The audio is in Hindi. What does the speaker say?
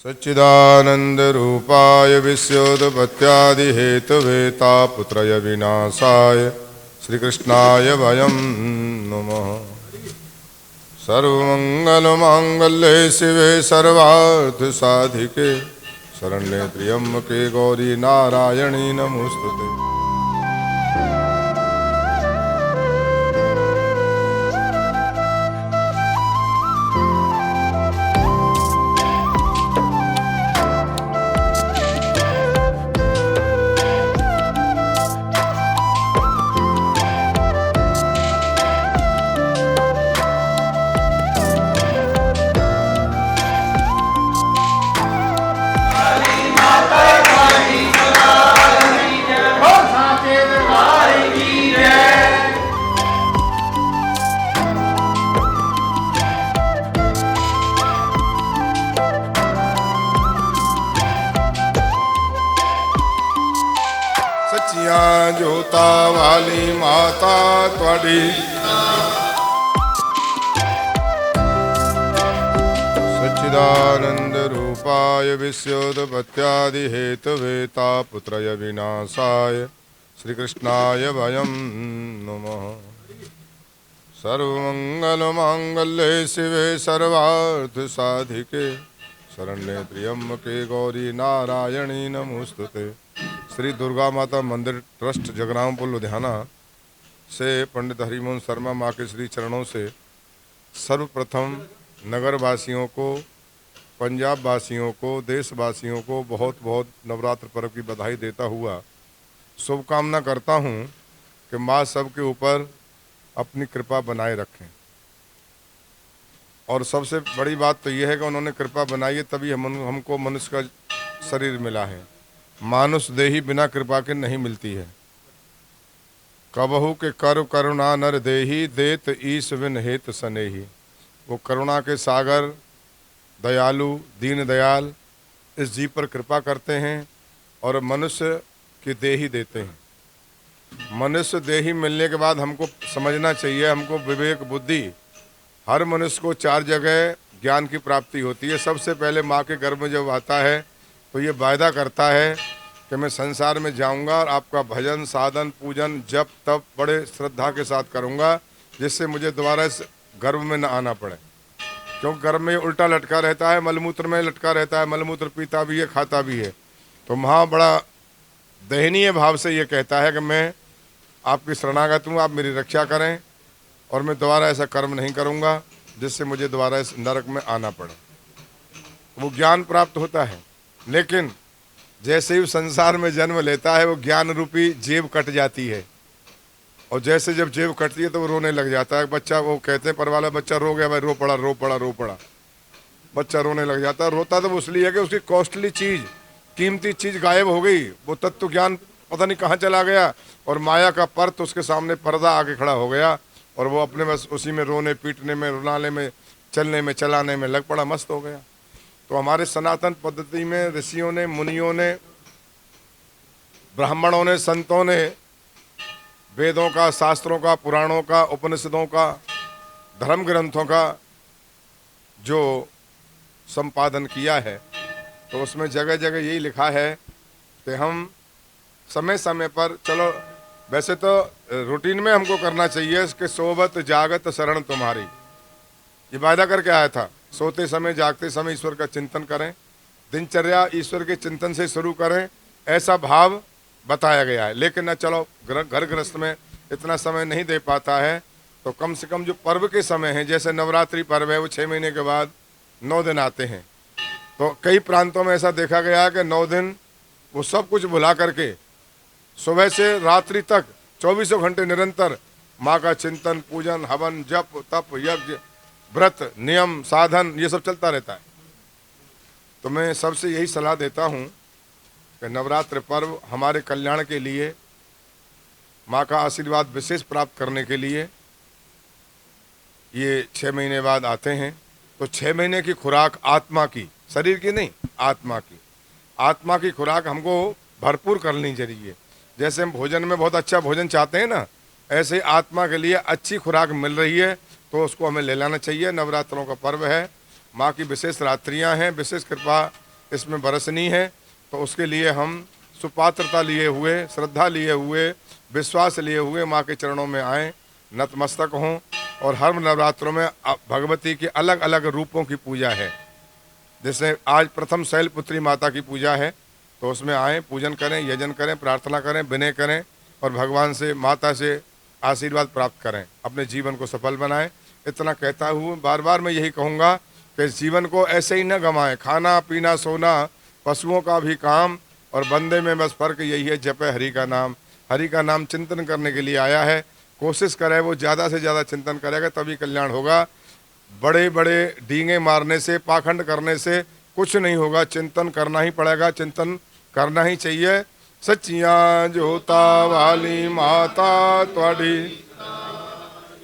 सच्चिदानंद रूपाय विश्वोत्पत्त्यादिहेतवे तापत्रय विनाशाय श्रीकृष्णाय वयं नमः। सर्वमंगलमांगल्ये शिवे सर्वार्थसाधिके शरण्ये त्र्यंबके गौरी नारायणी नमोस्तुते। जोता वाली माता त्वाडी सच्चिदानंद रूपाय विश्वोत्पत्त्यादिहेतवे तापत्रय विनाशाय श्रीकृष्णाय वयं नमः। सर्वमंगलमांगल्ये शिवे सर्वार्थसाधिके शरण्ये त्र्यंबके गौरी नारायणी नमोस्तुते। श्री दुर्गा माता मंदिर ट्रस्ट जगरामपुर लुधियाना से पंडित हरिमोहन शर्मा माँ के श्री चरणों से सर्वप्रथम नगर वासियों को, पंजाब वासियों को, देशवासियों को बहुत बहुत नवरात्र पर्व की बधाई देता हुआ शुभकामना करता हूँ कि माँ सबके ऊपर अपनी कृपा बनाए रखें। और सबसे बड़ी बात तो यह है कि उन्होंने कृपा बनाई है तभी हमको मनुष्य का शरीर मिला है। मानुष देही बिना कृपा के नहीं मिलती है। कबहू के करु करुणा नर देही देत ईश विन हेत सनेही। वो करुणा के सागर दयालु दीन दयाल इस जीव पर कृपा करते हैं और मनुष्य की देही देते हैं। मनुष्य देही मिलने के बाद हमको समझना चाहिए, हमको विवेक बुद्धि, हर मनुष्य को 4 जगह ज्ञान की प्राप्ति होती है। सबसे पहले माँ के गर्भ में जब आता है तो ये वायदा करता है कि मैं संसार में जाऊंगा और आपका भजन साधन पूजन जप तप बड़े श्रद्धा के साथ करूंगा, जिससे मुझे दोबारा इस गर्भ में न आना पड़े। क्योंकि गर्भ में उल्टा लटका रहता है, मलमूत्र में लटका रहता है, मलमूत्र पीता भी है खाता भी है। तो वहाँ बड़ा दयनीय भाव से ये कहता है कि मैं आपकी शरणागत हूँ, आप मेरी रक्षा करें और मैं दोबारा ऐसा कर्म नहीं करूँगा जिससे मुझे दोबारा इस नरक में आना पड़े। वो ज्ञान प्राप्त होता है, लेकिन जैसे ही संसार में जन्म लेता है वो ज्ञान रूपी जेब कट जाती है। और जैसे जब जेब कटती है तो वो रोने लग जाता है। बच्चा, वो कहते हैं पर वाला बच्चा रो गया भाई, रो पड़ा रो पड़ा रो पड़ा, बच्चा रोने लग जाता है। रोता तो इसलिए है कि उसकी कॉस्टली चीज़, कीमती चीज़ गायब हो गई, वो तत्व ज्ञान पता नहीं कहाँ चला गया और माया का परत उसके सामने पर्दा आके खड़ा हो गया और वो अपने बस उसी में रोने पीटने में, रुलाने में, चलने में, चलाने में लग पड़ा, मस्त हो गया। तो हमारे सनातन पद्धति में ऋषियों ने, मुनियों ने, ब्राह्मणों ने, संतों ने वेदों का, शास्त्रों का, पुराणों का, उपनिषदों का, धर्म ग्रंथों का जो संपादन किया है तो उसमें जगह जगह यही लिखा है कि हम समय समय पर, चलो वैसे तो रूटीन में हमको करना चाहिए कि सोबत जागत शरण तुम्हारी, ये वायदा करके आया था। सोते समय जागते समय ईश्वर का चिंतन करें, दिनचर्या ईश्वर के चिंतन से शुरू करें, ऐसा भाव बताया गया है। लेकिन न चलो घर गृहस्थ में इतना समय नहीं दे पाता है तो कम से कम जो पर्व के समय हैं, जैसे नवरात्रि पर्व है वो 6 महीने के बाद 9 दिन आते हैं। तो कई प्रांतों में ऐसा देखा गया है कि 9 दिन वो सब कुछ भुला करके सुबह से रात्रि तक 24 घंटे निरंतर माँ का चिंतन, पूजन, हवन, जप तप, यज्ञ, व्रत, नियम, साधन, ये सब चलता रहता है। तो मैं सबसे यही सलाह देता हूँ कि नवरात्र पर्व हमारे कल्याण के लिए, माँ का आशीर्वाद विशेष प्राप्त करने के लिए ये 6 महीने बाद आते हैं। तो 6 महीने की खुराक आत्मा की, शरीर की नहीं, आत्मा की, आत्मा की खुराक हमको भरपूर करनी चाहिए। जैसे हम भोजन में बहुत अच्छा भोजन चाहते हैं ना, ऐसे ही आत्मा के लिए अच्छी खुराक मिल रही है तो उसको हमें ले लेना चाहिए। नवरात्रों का पर्व है, माँ की विशेष रात्रियाँ हैं, विशेष कृपा इसमें बरसनी है। तो उसके लिए हम सुपात्रता लिए हुए, श्रद्धा लिए हुए, विश्वास लिए हुए माँ के चरणों में आएँ, नतमस्तक हों। और हर नवरात्रों में भगवती के अलग अलग रूपों की पूजा है। जैसे आज प्रथम शैलपुत्री माता की पूजा है, तो उसमें आएँ, पूजन करें, यजन करें, प्रार्थना करें, विनय करें और भगवान से, माता से आशीर्वाद प्राप्त करें, अपने जीवन को सफल बनाएं। इतना कहता हूँ, बार बार मैं यही कहूँगा कि जीवन को ऐसे ही न गंवाएं। खाना पीना सोना पशुओं का भी काम, और बंदे में बस फर्क यही है, जपे हरि का नाम। हरि का नाम चिंतन करने के लिए आया है। कोशिश करे वो ज़्यादा से ज़्यादा चिंतन करेगा, तभी कल्याण होगा। बड़े बड़े डींगे मारने से, पाखंड करने से कुछ नहीं होगा। चिंतन करना ही पड़ेगा, चिंतन करना ही चाहिए। सच्चियां जोता वाली माता त्वाडी